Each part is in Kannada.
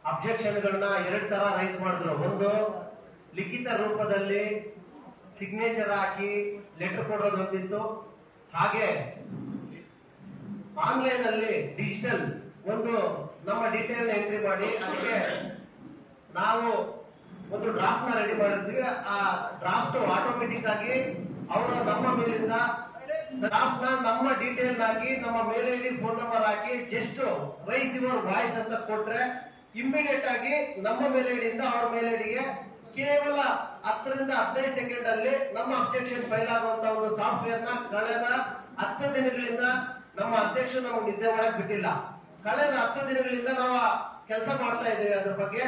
ಅಬ್ಜೆಕ್ಷನ್ಗಳನ್ನ ಎರಡು ತರ ರೈಸ್ ಮಾಡಿದ್ರು. ಒಂದು ಲಿಖಿತ ರೂಪದಲ್ಲಿ ಸಿಗ್ನೇಚರ್ ಹಾಕಿ ಲೆಟರ್ ಕೊಡೋದು ಒಂದಿತ್ತು, ಹಾಗೆ ಆನ್ಲೈನ್ ಅಲ್ಲಿ ಡಿಜಿಟಲ್ ಒಂದು ನಮ್ಮ ಡೀಟೇಲ್ ಎಂಟ್ರಿ ಮಾಡಿ ಅದಕ್ಕೆ ನಾವು ಒಂದು ಡ್ರಾಫ್ಟ್ ನ ರೆಡಿ ಮಾಡಿರ್ತೀವಿ. ಆ ಡ್ರಾಫ್ಟ್ ಆಟೋಮೆಟಿಕ್ ಆಗಿ ಅವರು ನಮ್ಮ ಮೇಲಿಂದ ಡ್ರಾಫ್ಟ್ ನ ನಮ್ಮ ಡೀಟೇಲ್ ಹಾಕಿ ನಮ್ಮ ಮೇಲ್ ಐಡಿ ಫೋನ್ ನಂಬರ್ ಹಾಕಿ ಜಸ್ಟ್ ರೈಸ್ ಯುವರ್ ವಾಯ್ಸ್ ಅಂತ ಕೊಟ್ರೆ ಇಮಿಡಿಯೇಟ್ ಆಗಿ ನಮ್ಮ ಮೇಲ್ ಐಡಿಯಿಂದ ಅವ್ರ ಮೇಲ್ ಐಡಿಗೆ ಕೇವಲ 10 ರಿಂದ 15 ಸೆಕೆಂಡ್ ಅಲ್ಲಿ ನಮ್ಮ ಅಬ್ಜೆಕ್ಷನ್ ಫೈಲ್ ಆಗುವಂತ ಒಂದು ಸಾಫ್ಟ್ವೇರ್ ನ ಕಳೆದ 10 ದಿನಗಳಿಂದ ನಮ್ಮ ಅಧ್ಯಕ್ಷರು ನಮಗೆ ನಿದ್ದೆ ಮಾಡಕ್ ಬಿಟ್ಟಿಲ್ಲ. ಕಳೆದ 10 ದಿನಗಳಿಂದ ನಾವು ಕೆಲಸ ಮಾಡ್ತಾ ಇದ್ದೇವೆ. ಅದ್ರ ಬಗ್ಗೆ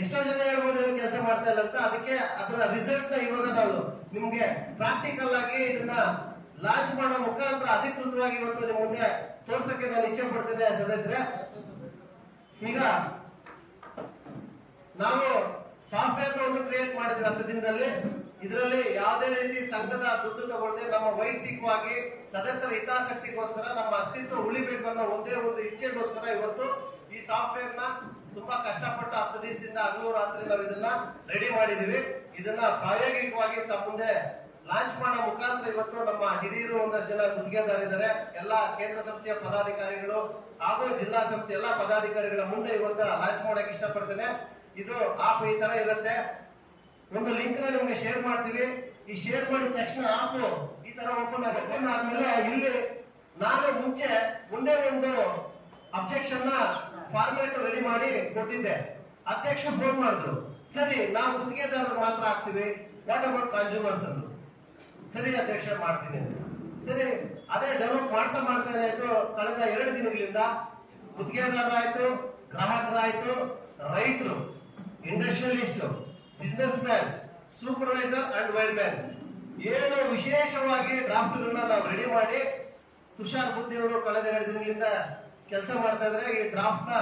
ಎಷ್ಟೋ ಜನ ಹೇಳ್ಬೋದು ಕೆಲಸ ಮಾಡ್ತಾ ಇಲ್ಲ ಅಂತ. ಅದಕ್ಕೆ ಅದರ ರಿಸಲ್ಟ್ ನ ಇವಾಗ ನಾವು ನಿಮ್ಗೆ ಪ್ರಾಕ್ಟಿಕಲ್ ಆಗಿ ಇದನ್ನ ಲಾಂಚ್ ಮಾಡೋ ಮುಖಾಂತರ ಅಧಿಕೃತವಾಗಿ ಇವತ್ತು ನಿಮ್ ಮುಂದೆ ತೋರ್ಸಕ್ಕೆ ನಾನು ಇಚ್ಛೆ ಪಡ್ತೇನೆ ಸದಸ್ಯರೇ. ಈಗ ನಾವು ಸಾಫ್ಟ್ವೇರ್ ನ ಒಂದು ಕ್ರಿಯೇಟ್ ಮಾಡಿದ್ವಿ 10 ದಿನದಲ್ಲಿ. ಇದರಲ್ಲಿ ಯಾವುದೇ ರೀತಿ ಸಂಘದ ದುಡ್ಡು ತಗೊಳ್ಳದೆ ನಮ್ಮ ವೈಯಕ್ತಿಕವಾಗಿ ಸದಸ್ಯರ ಹಿತಾಸಕ್ತಿಗೋಸ್ಕರ ನಮ್ಮ ಅಸ್ತಿತ್ವ ಉಳಿಬೇಕು ಅನ್ನೋ ಒಂದೇ ಒಂದು ಇಚ್ಛೆಗೋಸ್ಕರ ಇವತ್ತು ಈ ಸಾಫ್ಟ್ವೇರ್ ನ ತುಂಬಾ ಕಷ್ಟಪಟ್ಟು 10 ದಿವಸದಿಂದ ಹಗಲು ರಾತ್ರಿ ನಾವು ಇದನ್ನ ರೆಡಿ ಮಾಡಿದೀವಿ. ಇದನ್ನ ಪ್ರಾಯೋಗಿಕವಾಗಿ ತಮ್ಮ ಮುಂದೆ ಲಾಂಚ್ ಮಾಡೋ ಮುಖಾಂತರ ಇವತ್ತು ನಮ್ಮ ಹಿರಿಯರು ಒಂದಷ್ಟು ಜನ ಗುತ್ತಿಗೆದಾರಿದ್ದಾರೆ, ಎಲ್ಲಾ ಕೇಂದ್ರ ಸಮಿತಿಯ ಪದಾಧಿಕಾರಿಗಳು ಹಾಗೂ ಜಿಲ್ಲಾ ಸಮಿತಿ ಎಲ್ಲಾ ಪದಾಧಿಕಾರಿಗಳ ಮುಂದೆ ಇವತ್ತು ಲಾಂಚ್ ಮಾಡಕ್ ಇಷ್ಟಪಡ್ತೇನೆ. ಇದು ಆಪ್ ಈ ತರ ಇರುತ್ತೆ. ಒಂದು ಲಿಂಕ್ ನ ನಿಮ್ಗೆ ಶೇರ್ ಮಾಡ್ತೀವಿ. ಈ ಶೇರ್ ಮಾಡಿದ ತಕ್ಷಣ ಆಪ್ ಈ ತರ ಓಪನ್ ಆಗುತ್ತೆ. ಆದ್ಮೇಲೆ ಇಲ್ಲಿ ನಾನು ಮುಂದೆ ಒಂದು ಅಬ್ಜೆಕ್ಷನ್ ನ ಫಾರ್ಮ್ಯಾಟ್ ರೆಡಿ ಮಾಡಿ ಕೊಟ್ಟಿದ್ದೆ. ಅಧ್ಯಕ್ಷರು ಫೋನ್ ಮಾಡಿದ್ರು, ಸರಿ ನಾವು ಗುತ್ತಿಗೆದಾರರು ಮಾತ್ರ ಆಗ್ತೀವಿ, ವಾಟ್ ಅಬೌಟ್ ಕನ್ಸ್ಯೂಮರ್ಸ್ ಅಂದ್ರು. ಸರಿ ಅಧ್ಯಕ್ಷ ಮಾಡ್ತೀನಿ. ಸರಿ ಅದೇ ಡೆವಲಪ್ ಮಾಡ್ತಾ ಏನಾಯ್ತು, ಕಳೆದ 2 ದಿನಗಳಿಂದ ಗುತ್ತಿಗೆದಾರರಾಯ್ತು, ಗ್ರಾಹಕರಾಯ್ತು, ರೈತರು, industrialist, business man, supervisor and wire man ಏನು ವಿಶೇಷವಾಗಿ ಡ್ರಾಫ್ಟ್ ಗಳನ್ನ ನಾವು ರೆಡಿ ಮಾಡಿ ತುಷಾರ್ ಬುದ್ಧಿ ಅವರು ಕಳೆದ 2 ದಿನಗಳಿಂದ ಕೆಲಸ ಮಾಡ್ತಾ ಇದ್ರೆ. ಈ ಡ್ರಾಫ್ಟ್ ನ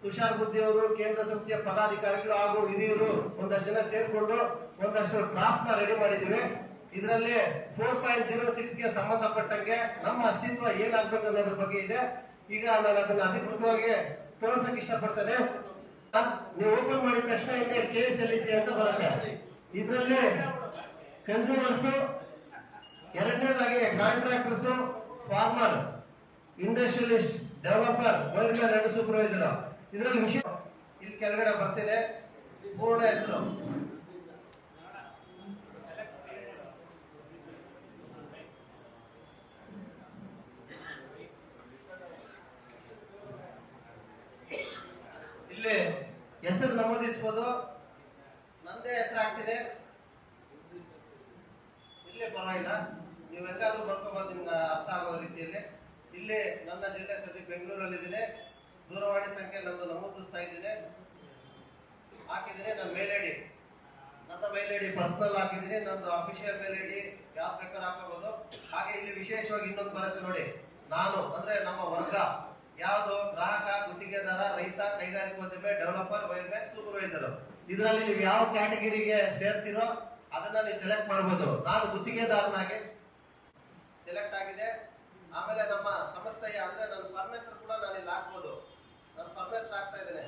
ತುಷಾರ್ ಬುದ್ಧಿ ಅವರು, ಕೇಂದ್ರ ಸಮಿತಿಯ ಪದಾಧಿಕಾರಿಗಳು ಹಾಗೂ ಹಿರಿಯರು ಒಂದಷ್ಟು ಜನ ಸೇರ್ಕೊಂಡು ಒಂದಷ್ಟು ಡ್ರಾಫ್ಟ್ ನ ರೆಡಿ ಮಾಡಿದೀವಿ. ಇದರಲ್ಲಿ 4.06 ಗೆ ಸಂಬಂಧಪಟ್ಟಂಗೆ ನಮ್ಮ ಅಸ್ತಿತ್ವ ಏನಾಗ್ಬೇಕು ಅನ್ನೋದ್ರ ಬಗ್ಗೆ ಇದೆ. ಈಗ ನಾನು ಅದನ್ನ ಅಧಿಕೃತವಾಗಿ ತೋರ್ಸಕ್ ಇಷ್ಟಪಡ್ತೇನೆ. ನೀವು ಓಪನ್ ಮಾಡಿದ ತಕ್ಷಣ ಇಲ್ಲಿ KSLEC ಅಂತ ಬರುತ್ತೆ. ಇದರಲ್ಲಿ ಕನ್ಸ್ಯೂಮರ್ಸ್, ಎರಡನೇದಾಗಿ contractors, farmer, industrialist, developer, wireman and supervisor. ಇದರಲ್ಲಿ ವಿಷಯ ಇಲ್ಲಿ ಕೆಳಗಡೆ ಬರ್ತೇನೆ. ಪೂರ್ಣ ಹೆಸರು, ಇಲ್ಲಿ ಹೆಸರು ನಮೂದಿಸಬಹುದು. ನಂದೇ ಹೆಸರು ಹಾಕ್ತೀನಿ. ಇಲ್ಲಿ ಪರವಾಗಿಲ್ಲ, ನೀವು ಹೆಂಗಾದ್ರೂ ಬರ್ಕೋಬಹುದು ನಿಮ್ಗೆ ಅರ್ಥ ಆಗೋ ರೀತಿಯಲ್ಲಿ. ಇಲ್ಲಿ ನನ್ನ ಜಿಲ್ಲೆ ಸದ್ಯ ಬೆಂಗಳೂರಲ್ಲಿದ್ದೀನಿ. ದೂರವಾಣಿ ಸಂಖ್ಯೆ ನಂದು ನಮೂದಿಸ್ತಾ ಇದ್ದೀನಿ, ಹಾಕಿದ್ದೀನಿ. ನನ್ನ ಮೇಲ್ ಐಡಿ, ನನ್ನ ಮೇಲ್ ಐಡಿ ಪರ್ಸನಲ್ ಹಾಕಿದ್ದೀನಿ. ನಂದು ಅಫಿಷಿಯಲ್ ಮೇಲ್ ಐಡಿ ಯಾವ್ದು ಬೇಕಾದ್ರೂ ಹಾಕೋಬಹುದು. ಹಾಗೆ ಇಲ್ಲಿ ವಿಶೇಷವಾಗಿ ಇನ್ನೊಂದು ಬರುತ್ತೆ ನೋಡಿ, ನಾನು ಅಂದ್ರೆ ನಮ್ಮ ವರ್ಗ ಯಾವುದು, ಗ್ರಾಹಕ, ಗುತ್ತಿಗೆದಾರ, ರೈತ, ಕೈಗಾರಿಕೋದ್ಯಮಿ, ಡೆವಲಪರ್, ವೈರ್ಮ್ಯಾನ್, ಸೂಪರ್ವೈಸರ್. ಇದರಲ್ಲಿ ನೀವು ಯಾವ ಕ್ಯಾಟಗಿರಿಗೆ ಸೇರ್ತಿರೋ ಅದನ್ನ ನೀವು ಸೆಲೆಕ್ಟ್ ಮಾಡಬಹುದು. ನಾನು ಗುತ್ತಿಗೆದಾರನಾಗಿ ಸೆಲೆಕ್ಟ್ ಆಗಿದೆ. ಆಮೇಲೆ ನಮ್ಮ ಸಂಸ್ಥೆಯ ಅಂದ್ರೆ ನನ್ನ ಪರ್ಮೇಶ್ವರ್ ಕೂಡ ನಾನು ಇಲ್ಲಿ ಹಾಕ್ಬೋದು. ನಾನು ಪರ್ಮೇಶ್ವರ್ ಹಾಕ್ತಾ ಇದ್ದೇನೆ.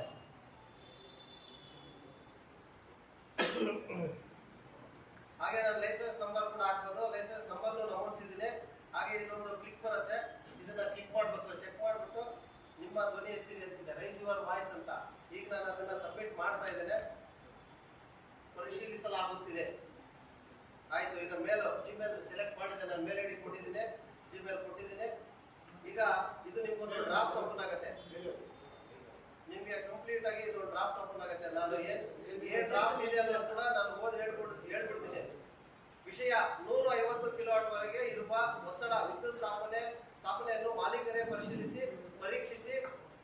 ಹಾಗೆ ನಾನು ಲೈಸೆನ್ಸ್ ನಂಬರ್ ಕೂಡ ಹಾಕ್ಬೋದು. ಲೈಸೆನ್ಸ್ ನಂಬರ್ ನಮೂದಿಸಿದ್ದೀನಿ. ಹಾಗೆ ಇದೊಂದು ಕ್ಲಿಕ್ ಬರುತ್ತೆ, ಇದನ್ನ ಕ್ಲಿಕ್ ಮಾಡ್ಬೇಕು. ಚೆಕ್ ಮಾಡ್ಬಿಟ್ಟು ನಿಮ್ಮ ಧ್ವನಿ ಎತ್ತಿದೆ ರೈಸ್ ಯುವರ್ ವಾಯ್ಸ್ ಅಂತ. ಈಗ ನಾನು ಅದನ್ನ ಸಬ್ಮಿಟ್ ಮಾಡ್ತಾ ಇದ್ದೇನೆ. ಪರಿಶೀಲಿಸಲಾಗುತ್ತಿದೆ. ಆಯ್ತು. ಈಗ ಜಿಮೇಲ್ ಸೆಲೆಕ್ಟ್ ಮಾಡಿದೆ, ನಾನು ಮೇಲ್ ಐಡಿ ಕೊಟ್ಟಿದ್ದೀನಿ, ಜಿಮೇಲ್ ಕೊಟ್ಟಿದ್ದೀನಿ. ಈಗ ಇದು ನಿಮ್ಗೊಂದು ಡ್ರಾಫ್ಟ್ ಓಪನ್ ಆಗುತ್ತೆ. ನಿಮ್ಗೆ ಕಂಪ್ಲೀಟ್ ಆಗಿ ಇದು ಡ್ರಾಫ್ಟ್ ಓಪನ್ ಆಗುತ್ತೆ. ನಾನು ಏನ್ ಡ್ರಾಫ್ಟ್ ಇದೆ ಅನ್ನೋದು ಕೂಡ ನಾನು ಓದಿ ಹೇಳ್ಬಿಡ್ತೀನಿ. ವಿಷಯ 150 ಕಿಲೋವಾಟ್ ವರೆಗೆ ಇರುವ ಒತ್ತಡ ವಿದ್ಯುತ್ ಸ್ಥಾಪನೆಯನ್ನು ಮಾಲೀಕರೇ ಪರಿಶೀಲಿಸಿ, ಪರೀಕ್ಷಿಸಿ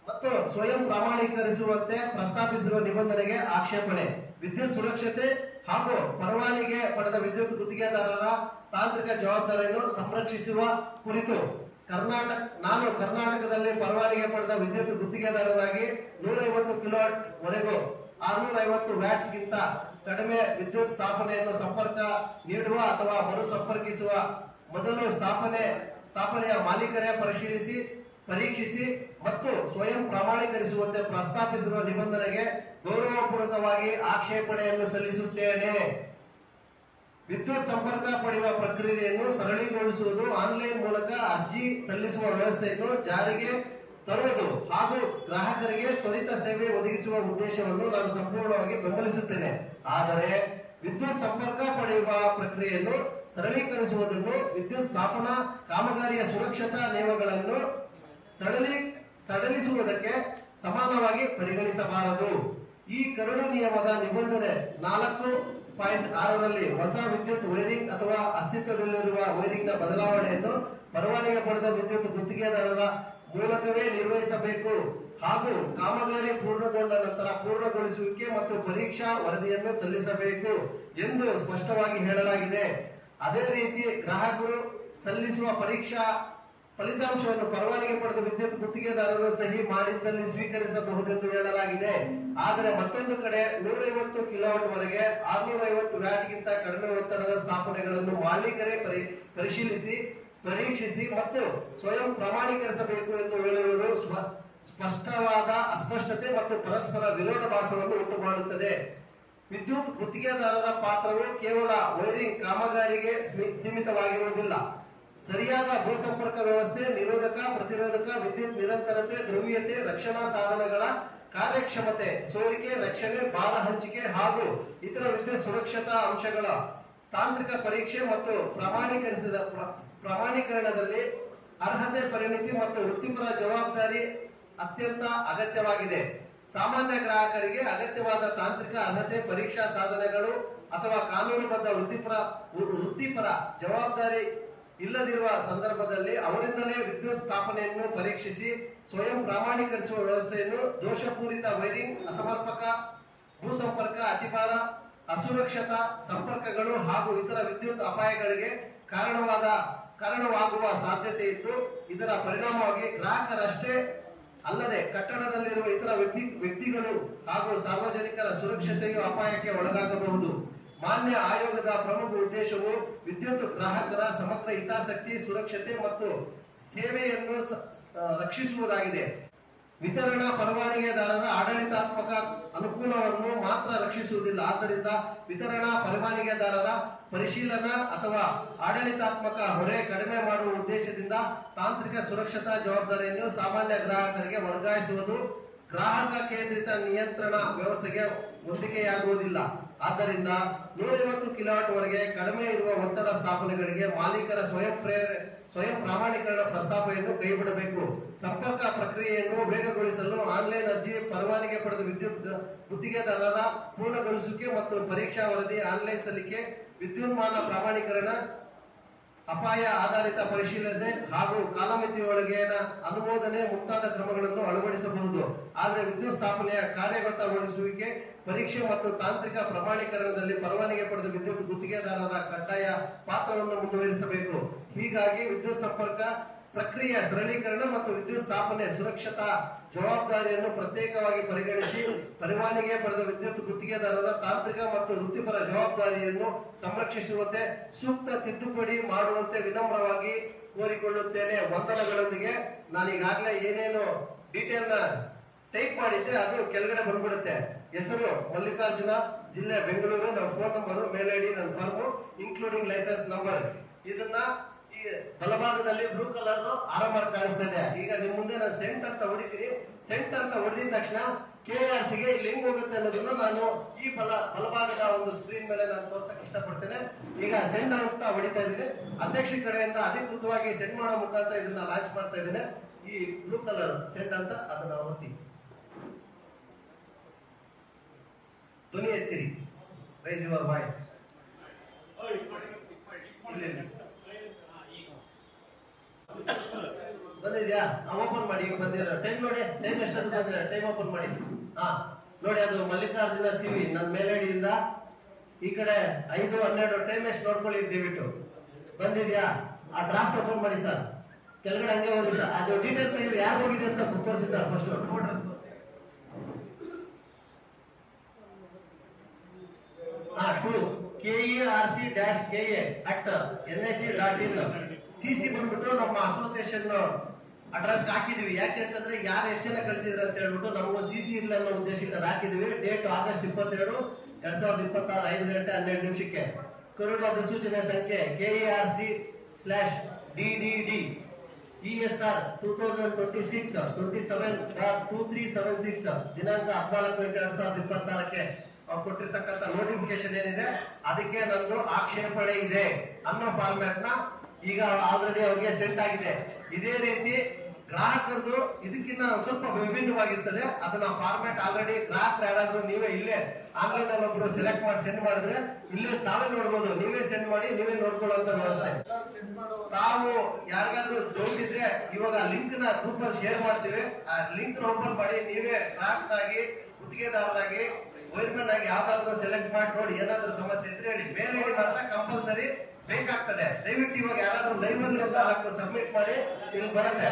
ಮತ್ತು ಸ್ವಯಂ ಪ್ರಾಮಾಣೀಕರಿಸುವಂತೆ ಪ್ರಸ್ತಾಪಿಸಿರುವ ನಿಬಂಧನೆಗೆ ಆಕ್ಷೇಪಣೆ. ವಿದ್ಯುತ್ ಸುರಕ್ಷತೆ ಹಾಗೂ ಪರವಾನಗಿ ಪಡೆದ ವಿದ್ಯುತ್ ಗುತ್ತಿಗೆದಾರರ ತಾಂತ್ರಿಕ ಜವಾಬ್ದಾರಿಯನ್ನು ಸಂರಕ್ಷಿಸುವ ಕುರಿತು ನಾನು ಕರ್ನಾಟಕದಲ್ಲಿ ಪರವಾನಗಿ ಪಡೆದ ವಿದ್ಯುತ್ ಗುತ್ತಿಗೆದಾರರಾಗಿ 150 ಕಿಲೋವಾಟ್ ವರೆಗೂ 650 ವ್ಯಾಟ್ಸ್ ಗಿಂತ ಕಡಿಮೆ ವಿದ್ಯುತ್ ಸ್ಥಾಪನೆಯನ್ನು ಸಂಪರ್ಕ ನೀಡುವ ಅಥವಾ ಮರು ಸಂಪರ್ಕಿಸುವ ಮೊದಲು ಸ್ಥಾಪನೆಯ ಮಾಲೀಕರೇ ಪರಿಶೀಲಿಸಿ ಪರೀಕ್ಷಿಸಿ ಮತ್ತು ಸ್ವಯಂ ಪ್ರಮಾಣೀಕರಿಸುವಂತೆ ಪ್ರಸ್ತಾಪಿಸಿರುವ ನಿಬಂಧನೆಗೆ ಗೌರವಪೂರ್ವಕವಾಗಿ ಆಕ್ಷೇಪಣೆಯನ್ನು ಸಲ್ಲಿಸುತ್ತೇನೆ. ವಿದ್ಯುತ್ ಸಂಪರ್ಕ ಪಡೆಯುವ ಪ್ರಕ್ರಿಯೆಯನ್ನು ಸರಳೀಕರಿಸುವುದು, ಆನ್ಲೈನ್ ಮೂಲಕ ಅರ್ಜಿ ಸಲ್ಲಿಸುವ ವ್ಯವಸ್ಥೆಯನ್ನು ಜಾರಿಗೆ ತರುವುದು ಹಾಗೂ ಗ್ರಾಹಕರಿಗೆ ತ್ವರಿತ ಸೇವೆ ಒದಗಿಸುವ ಉದ್ದೇಶವನ್ನು ನಾನು ಸಂಪೂರ್ಣವಾಗಿ ಬೆಂಬಲಿಸುತ್ತೇನೆ. ಆದರೆ ವಿದ್ಯುತ್ ಸಂಪರ್ಕ ಪಡೆಯುವ ಪ್ರಕ್ರಿಯೆಯನ್ನು ಸರಳೀಕರಿಸುವುದನ್ನು ವಿದ್ಯುತ್ ಸ್ಥಾಪನಾ ಕಾಮಗಾರಿಯ ಸುರಕ್ಷತಾ ನಿಯಮಗಳನ್ನು ಸಡಿಲಿಸುವುದಕ್ಕೆ ಸಮಾನವಾಗಿ ಪರಿಗಣಿಸಬಾರದು. ಈ ಕರಡು ನಿಯಮದ ನಿಬಂಧನೆ 4.6ರಲ್ಲಿ ಹೊಸ ವಿದ್ಯುತ್ ವೈರಿಂಗ್ ಅಥವಾ ಅಸ್ತಿತ್ವದಲ್ಲಿರುವ ವೈರಿಂಗ್ ನ ಬದಲಾವಣೆಯನ್ನು ಪರವಾನಗಿ ಪಡೆದ ವಿದ್ಯುತ್ ಗುತ್ತಿಗೆದಾರರ ಮೂಲಕವೇ ನಿರ್ವಹಿಸಬೇಕು ಹಾಗೂ ಕಾಮಗಾರಿ ಪೂರ್ಣಗೊಂಡ ನಂತರ ಪೂರ್ಣಗೊಳಿಸುವಿಕೆ ಮತ್ತು ಪರೀಕ್ಷಾ ವರದಿಯನ್ನು ಸಲ್ಲಿಸಬೇಕು ಎಂದು ಸ್ಪಷ್ಟವಾಗಿ ಹೇಳಲಾಗಿದೆ. ಅದೇ ರೀತಿ ಗ್ರಾಹಕರು ಸಲ್ಲಿಸುವ ಪರೀಕ್ಷಾ ಫಲಿತಾಂಶವನ್ನು ಪರವಾನಗಿ ಪಡೆದ ವಿದ್ಯುತ್ ಗುತ್ತಿಗೆದಾರರು ಸಹಿ ಮಾಡಿದ್ದಲ್ಲಿ ಸ್ವೀಕರಿಸಬಹುದೆಂದು ಹೇಳಲಾಗಿದೆ. ಆದರೆ ಮತ್ತೊಂದು ಕಡೆ 150 ಕಿಲೋವಾಟ್ ವರೆಗೆ 650 ವ್ಯಾಟ್ ಗಿಂತ ಕಡಿಮೆ ಒತ್ತಡದ ಸ್ಥಾಪನೆಗಳನ್ನು ಮಾಲೀಕರೇ ಪರಿಶೀಲಿಸಿ ಪರೀಕ್ಷಿಸಿ ಮತ್ತು ಸ್ವಯಂ ಪ್ರಮಾಣೀಕರಿಸಬೇಕು ಎಂದು ಹೇಳಿರುವುದು ಸ್ಪಷ್ಟವಾದ ಅಸ್ಪಷ್ಟತೆ ಮತ್ತು ಪರಸ್ಪರ ವಿರೋಧಾಭಾಸವನ್ನು ಉಂಟು ಮಾಡುತ್ತದೆ. ವಿದ್ಯುತ್ ಗುತ್ತಿಗೆದಾರರ ಪಾತ್ರವು ಕೇವಲ ವೈರಿಂಗ್ ಕಾಮಗಾರಿಗೆ ಸೀಮಿತವಾಗಿರುವುದಿಲ್ಲ. ಸರಿಯಾದ ಭೂಸಂಪರ್ಕ ವ್ಯವಸ್ಥೆ, ನಿರೋಧಕ, ಪ್ರತಿರೋಧಕ, ವಿದ್ಯುತ್ ನಿರಂತರತೆ, ಧ್ರುವೀಯತೆ, ರಕ್ಷಣಾ ಸಾಧನಗಳ ಕಾರ್ಯಕ್ಷಮತೆ, ಸೋರಿಕೆ, ರಕ್ಷಣೆ, ಬಾಲ ಹಂಚಿಕೆ ಹಾಗೂ ಇತರ ವಿದ್ಯುತ್ ಸುರಕ್ಷತಾ ಅಂಶಗಳ ತಾಂತ್ರಿಕ ಪರೀಕ್ಷೆ ಮತ್ತು ಪ್ರಮಾಣೀಕರಣದಲ್ಲಿ ಅರ್ಹತೆ, ಪರಿಣಿತಿ ಮತ್ತು ವೃತ್ತಿಪರ ಜವಾಬ್ದಾರಿ ಅತ್ಯಂತ ಅಗತ್ಯವಾಗಿದೆ. ಸಾಮಾನ್ಯ ಗ್ರಾಹಕರಿಗೆ ಅಗತ್ಯವಾದ ತಾಂತ್ರಿಕ ಅರ್ಹತೆ, ಪರೀಕ್ಷಾ ಸಾಧನಗಳು ಅಥವಾ ಕಾನೂನುಬದ್ಧ ವೃತ್ತಿಪರ ಜವಾಬ್ದಾರಿ ಇಲ್ಲದಿರುವ ಸಂದರ್ಭದಲ್ಲಿ ಅವರಿಂದಲೇ ವಿದ್ಯುತ್ ಸ್ಥಾಪನೆಯನ್ನು ಪರೀಕ್ಷಿಸಿ ಸ್ವಯಂ ಪ್ರಮಾಣೀಕರಿಸುವ ವ್ಯವಸ್ಥೆಯನ್ನು ದೋಷಪೂರಿತ ವೈರಿಂಗ್, ಅಸಮರ್ಪಕ ಭೂಸಂಪರ್ಕ, ಅತಿಭಾರ, ಅಸುರಕ್ಷತಾ ಸಂಪರ್ಕಗಳು ಹಾಗೂ ಇತರ ವಿದ್ಯುತ್ ಅಪಾಯಗಳಿಗೆ ಕಾರಣವಾಗುವ ಸಾಧ್ಯತೆ ಇದ್ದು, ಇದರ ಪರಿಣಾಮವಾಗಿ ಗ್ರಾಹಕರಷ್ಟೇ ಅಲ್ಲದೆ ಕಟ್ಟಡದಲ್ಲಿರುವ ಇತರ ವ್ಯಕ್ತಿಗಳು ಹಾಗೂ ಸಾರ್ವಜನಿಕರ ಸುರಕ್ಷತೆಯು ಅಪಾಯಕ್ಕೆ ಒಳಗಾಗಬಹುದು. ಮಾನ್ಯ ಆಯೋಗದ ಪ್ರಮುಖ ಉದ್ದೇಶವು ವಿದ್ಯುತ್ ಗ್ರಾಹಕರ ಸಮಗ್ರ ಹಿತಾಸಕ್ತಿ, ಸುರಕ್ಷತೆ ಮತ್ತು ಸೇವೆಯನ್ನು ರಕ್ಷಿಸುವುದಾಗಿದೆ. ವಿತರಣಾ ಪರವಾನಗಿದಾರರ ಆಡಳಿತಾತ್ಮಕ ಅನುಕೂಲವನ್ನು ಮಾತ್ರ ರಕ್ಷಿಸುವುದಿಲ್ಲ. ಆದ್ದರಿಂದ ವಿತರಣಾ ಪರವಾನಗಿದಾರರ ಪರಿಶೀಲನಾ ಅಥವಾ ಆಡಳಿತಾತ್ಮಕ ಹೊರೆ ಕಡಿಮೆ ಮಾಡುವ ಉದ್ದೇಶದಿಂದ ತಾಂತ್ರಿಕ ಸುರಕ್ಷತಾ ಜವಾಬ್ದಾರಿಯನ್ನು ಸಾಮಾನ್ಯ ಗ್ರಾಹಕರಿಗೆ ವರ್ಗಾಯಿಸುವುದು ಗ್ರಾಹಕ ಕೇಂದ್ರಿತ ನಿಯಂತ್ರಣ ವ್ಯವಸ್ಥೆಗೆ ಹೊಂದಿಕೆಯಾಗುವುದಿಲ್ಲ. ಆದ್ದರಿಂದ 150 ಕಿಲೋವಾಟ್ ವರೆಗೆ ಕಡಿಮೆ ಇರುವ ಒತ್ತಡ ಸ್ಥಾಪನೆಗಳಿಗೆ ಮಾಲೀಕರ ಸ್ವಯಂ ಪ್ರಮಾಣೀಕರಣ ಪ್ರಸ್ತಾಪವನ್ನು ಕೈಬಿಡಬೇಕು. ಸಂಪರ್ಕ ಪ್ರಕ್ರಿಯೆಯನ್ನು ವೇಗಗೊಳಿಸಲು ಆನ್ಲೈನ್ ಅರ್ಜಿ, ಪರವಾನಗಿ ಪಡೆದ ವಿದ್ಯುತ್ ಗುತ್ತಿಗೆದಾರರ ಪೂರ್ಣಗೊಳಿಸುವಿಕೆ ಮತ್ತು ಪರೀಕ್ಷಾ ವರದಿ ಆನ್ಲೈನ್ ಸಲ್ಲಿಕೆ, ವಿದ್ಯುನ್ಮಾನ ಪ್ರಮಾಣೀಕರಣ, ಅಪಾಯ ಆಧಾರಿತ ಪರಿಶೀಲನೆ ಹಾಗೂ ಕಾಲಮಿತಿಯೊಳಗಿನ ಅನುಮೋದನೆ ಮುಂತಾದ ಕ್ರಮಗಳನ್ನು ಅಳವಡಿಸಬಹುದು. ಆದರೆ ವಿದ್ಯುತ್ ಸ್ಥಾಪನೆಯ ಕಾರ್ಯಗತಗೊಳಿಸುವಿಕೆ, ಪರೀಕ್ಷೆ ಮತ್ತು ತಾಂತ್ರಿಕ ಪ್ರಮಾಣೀಕರಣದಲ್ಲಿ ಪರವಾನಗಿ ಪಡೆದ ವಿದ್ಯುತ್ ಗುತ್ತಿಗೆದಾರರ ಕಡ್ಡಾಯ ಪಾತ್ರವನ್ನು ಮುಂದುವರಿಸಬೇಕು. ಹೀಗಾಗಿ ವಿದ್ಯುತ್ ಸಂಪರ್ಕ ಪ್ರಕ್ರಿಯೆಯ ಸರಳೀಕರಣ ಮತ್ತು ವಿದ್ಯುತ್ ಸ್ಥಾಪನೆ ಸುರಕ್ಷತಾ ಜವಾಬ್ದಾರಿಯನ್ನು ಪ್ರತ್ಯೇಕವಾಗಿ ಪರಿಗಣಿಸಿ ಪರವಾನಗಿ ಪಡೆದ ವಿದ್ಯುತ್ ಗುತ್ತಿಗೆದಾರರ ತಾಂತ್ರಿಕ ಮತ್ತು ವೃತ್ತಿಪರ ಜವಾಬ್ದಾರಿಯನ್ನು ಸಂರಕ್ಷಿಸುವಂತೆ ಸೂಕ್ತ ತಿದ್ದುಪಡಿ ಮಾಡುವಂತೆ ವಿನಮ್ರವಾಗಿ ಕೋರಿಕೊಳ್ಳುತ್ತೇನೆ. ವಂದನೆಗಳೊಂದಿಗೆ ನಾನು ಈಗಾಗಲೇ ಏನೇನು ಡೀಟೇಲ್ ನ ಟೈಪ್ ಮಾಡಿದ್ದೆ ಅದು ಕೆಳಗಡೆ ಬಂದ್ಬಿಡುತ್ತೆ. ಹೆಸರು ಮಲ್ಲಿಕಾರ್ಜುನ, ಜಿಲ್ಲೆ ಬೆಂಗಳೂರು, ನನ್ನ ಫೋನ್ ನಂಬರ್, ಮೇಲ್ ಐಡಿ, ನನ್ನ ಫರ್ಮ್ ಇನ್ಕ್ಲೂಡಿಂಗ್ ಲೈಸೆನ್ಸ್ ನಂಬರ್. ಇದನ್ನ ಈ ಬಲಭಾಗದಲ್ಲಿ ಬ್ಲೂ ಕಲರ್ ಆರಂಭ ಕಾಣಿಸ್ತಾ ಇದೆ. ಈಗ ನಿಮ್ ಮುಂದೆ ನಾನು ಸೆಂಟ್ ಅಂತ ಹೊಡಿತೀನಿ. ಸೆಂಟ್ ಅಂತ ಹೊಡೆದಿದ ತಕ್ಷಣ KRC ಗೆ ಇಲ್ಲಿ ಹೆಂಗ್ ಹೋಗುತ್ತೆ ಅನ್ನೋದನ್ನ ನಾನು ಈ ಬಲಭಾಗದ ಒಂದು ಸ್ಕ್ರೀನ್ ಮೇಲೆ ನಾನು ತೋರ್ಸಕ್ ಇಷ್ಟಪಡ್ತೇನೆ. ಈಗ ಸೆಂಡ್ ಅಂತ ಹೊಡಿತಾ ಇದ್ದೀನಿ. ಅಧ್ಯಕ್ಷ ಕಡೆಯಿಂದ ಅಧಿಕೃತವಾಗಿ ಸೆಂಡ್ ಮಾಡೋ ಮುಖಾಂತರ ಇದನ್ನ ಲಾಂಚ್ ಮಾಡ್ತಾ ಇದ್ದೇನೆ. ಈ ಬ್ಲೂ ಕಲರ್ ಸೆಂಡ್ ಅಂತ ಅದನ್ನ ಒತ್ತಿ ಧ್ವನಿ ಎತ್ತಿರಿ. Raise your voice. ಬಂದಿದ್ಯಾ? ಓಪನ್ ಮಾಡಿ. ಈಗ ಬಂದಿರೋ ಟೈಮ್ ನೋಡಿ. ಟೈಮ್ ಎಷ್ಟೊತ್ತು ಬಂದಿದೆ? ಟೈಮ್ ಓಪನ್ ಮಾಡಿ. ನೋಡಿ, ಅದು ಮಲ್ಲಿಕಾರ್ಜುನ CV ನನ್ನ ಮೇಲಡಿಯಿಂದ ಈ ಕಡೆ 5:12 ಟೈಮ್ ಎಷ್ಟು ನೋಡ್ಕೊಳ್ಳಿ ದಯವಿಟ್ಟು. ಬಂದಿದ್ಯಾ? ಆ ಡ್ರಾಫ್ಟ್ ಓಪನ್ ಮಾಡಿ ಸರ್. ಕೆಳಗಡೆ ಹಂಗೆ ಹೋಗಿ ಸರ್. ಅದು ಡೀಟೇಲ್ ತೆಗೆದು ಯಾರು ಹೋಗಿದೆ ಅಂತ ತೋರಿಸಿ ಸರ್. ಫಸ್ಟ್ ನೋಡ್ರಿ. KERC-KA@nic.in. CC ಬಂದ್ಬಿಟ್ಟು ನಮ್ಮ ಅಸೋಸಿಯೇಷನ್ ಅಡ್ರೆಸ್ ಹಾಕಿದೀವಿ. ಯಾಕೆ ಅಂತಂದ್ರೆ ಯಾರು ಎಷ್ಟು ಜನ ಕಳಿಸಿದ್ರೆ ಅಂತ ಹೇಳ್ಬಿಟ್ಟು ನಮಗೊಂದು CC ಇಲ್ಲ ಅನ್ನೋ ಉದ್ದೇಶಕ್ಕೆ ಅದು ಹಾಕಿದೀವಿ. ಡೇಟ್ ಆಗಸ್ಟ್ 22, 2026 5 ಗಂಟೆ 12 ನಿಮಿಷಕ್ಕೆ. ಕರುಡು ಅಧಿಸೂಚನೆ ಸಂಖ್ಯೆ KERC/DDD ESR 2026-27.2376 ದಿನಾಂಕ 14/8/2026ಕ್ಕೆ ಕೊಟ್ಟಿರ್ತಕ್ಕಂಥ ನೋಟಿಫಿಕೇಶನ್ ಏನಿದೆ ಅದಕ್ಕೆ ನಂದು ಆಕ್ಷೇಪಣೆ ಇದೆ ಅನ್ನೋ ಫಾರ್ಮ್ಯಾಟ್ ನ ಈಗ ಆಲ್ರೆಡಿ ಅವ್ರಿಗೆ ಸೆಂಡ್ ಆಗಿದೆ. ಇದೇ ರೀತಿ ಗ್ರಾಹಕರದು ಇದಕ್ಕಿಂತ ಸ್ವಲ್ಪ ವಿಭಿನ್ನವಾಗಿರ್ತದೆ. ಅದನ್ನ ಫಾರ್ಮ್ಯಾಟ್ ಆಲ್ರೆಡಿ ಗ್ರಾಹಕರು ಯಾರಾದ್ರೂ ನೀವೇ ಇಲ್ಲೇ ಆನ್ಲೈನ್ ಅಲ್ಲಿ ಒಬ್ರು ಸೆಲೆಕ್ಟ್ ಮಾಡಿ ಸೆಂಡ್ ಮಾಡಿದ್ರೆ ಇಲ್ಲೇ ತಾವೇ ನೋಡ್ಬೋದು. ನೀವೇ ಸೆಂಡ್ ಮಾಡಿ ನೀವೇ ನೋಡ್ಕೊಳ್ಳುವಂತ ವ್ಯವಸ್ಥೆ. ತಾವು ಯಾರಿಗಾದ್ರೂ ಡೌಟ್ ಇದ್ರೆ ಇವಾಗ ಲಿಂಕ್ ನ ಗ್ರೂಪ್ ಅಲ್ಲಿ ಶೇರ್ ಮಾಡ್ತೀವಿ. ಆ ಲಿಂಕ್ ಓಪನ್ ಮಾಡಿ ನೀವೇ ಗ್ರಾಹಕರಾಗಿ ಗುತ್ತಿಗೆದಾರರಾಗಿ ವೈರ್ಮನ್ ಆಗಿ ಯಾವ್ದಾದ್ರು ಸೆಲೆಕ್ಟ್ ಮಾಡಿ ನೋಡಿ. ಏನಾದ್ರೂ ಸಮಸ್ಯೆ ಇದ್ರೆ ಹೇಳಿ. ಮೇಲ್ ಐಡಿ ಮಾತ್ರ ಕಂಪಲ್ಸರಿ ಬೇಕಾಗ್ತದೆ. ದಯವಿಟ್ಟು ಇವಾಗ ಯಾರಾದ್ರೂ ಲೈವ್ ಅಲ್ಲಿ ಸಬ್ಮಿಟ್ ಮಾಡಿ ಇಲ್ಲಿ ಬರುತ್ತೆ.